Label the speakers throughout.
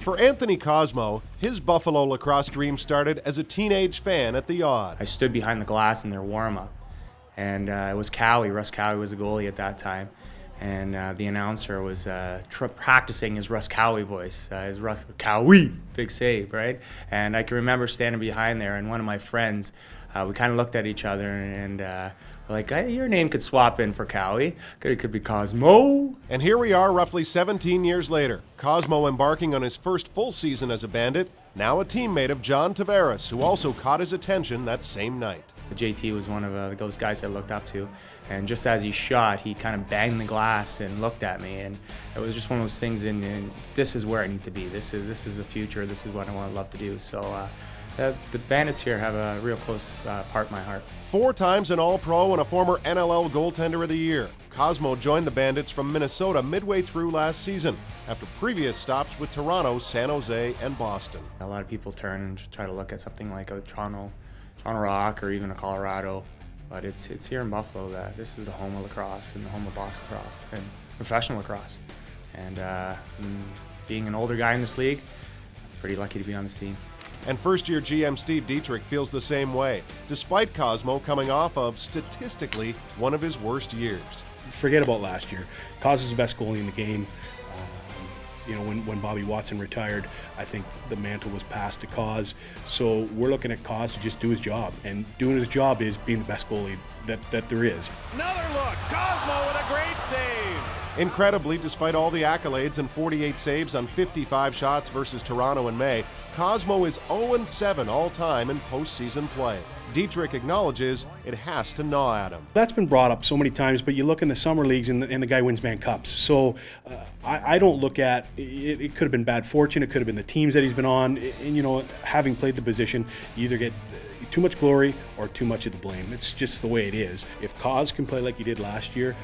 Speaker 1: For Anthony Cosmo, his Buffalo lacrosse dream started as a teenage fan at the Odd.
Speaker 2: I stood behind the glass in their warm-up, and it was Cowie. Russ Cowie was the goalie at that time, and the announcer was practicing his Russ Cowie voice, his Russ Cowie, big save, right? And I can remember standing behind there, and one of my friends, we kind of looked at each other, and we're like, hey, your name could swap in for Cowie. It could be Cosmo.
Speaker 1: And here we are roughly 17 years later, Cosmo embarking on his first full season as a Bandit, now a teammate of John Tavares, who also caught his attention that same night.
Speaker 2: JT was one of those guys I looked up to, and just as he shot, he kind of banged the glass and looked at me, and it was just one of those things, and this is where I need to be. This is the future. This is what I want to love to do. So the Bandits here have a real close part in my heart.
Speaker 1: 4 times an All-Pro and a former NLL Goaltender of the Year, Cosmo joined the Bandits from Minnesota midway through last season, after previous stops with Toronto, San Jose, and Boston.
Speaker 2: A lot of people turn and try to look at something like a Toronto Rock or even a Colorado, but it's here in Buffalo that this is the home of lacrosse and the home of box lacrosse and professional lacrosse. And being an older guy in this league, I'm pretty lucky to be on this team.
Speaker 1: And first-year GM Steve Dietrich feels the same way, despite Cosmo coming off of, statistically, one of his worst years.
Speaker 3: Forget about last year. Cos is the best goalie in the game. When Bobby Watson retired, I think the mantle was passed to Cos. So we're looking at Cos to just do his job. And doing his job is being the best goalie that there is.
Speaker 4: Another look. Cosmo with a great save.
Speaker 1: Incredibly, despite all the accolades and 48 saves on 55 shots versus Toronto in May, Cosmo is 0-7 all-time in postseason play. Dietrich acknowledges it has to gnaw at him.
Speaker 3: That's been brought up so many times, but you look in the summer leagues and the guy wins Man Cups. So I don't look at it. It could have been bad fortune. It could have been the teams that he's been on. And, having played the position, you either get too much glory or too much of the blame. It's just the way it is. If Cos can play like he did last year,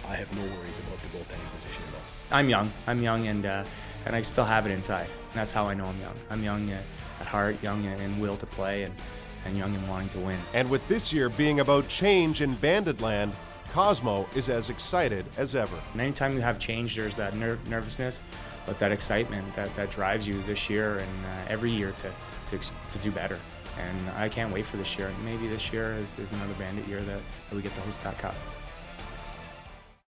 Speaker 3: I have no worries about the goaltending position at all.
Speaker 2: I'm young, and I still have it inside. And that's how I know I'm young. I'm young at heart, young in will to play, and young in wanting to win.
Speaker 1: And with this year being about change in Bandit land, Cosmo is as excited as ever.
Speaker 2: And anytime you have change, there's that nervousness, but that excitement that drives you this year and every year to do better. And I can't wait for this year. Maybe this year is another Bandit year that we get to host that cup.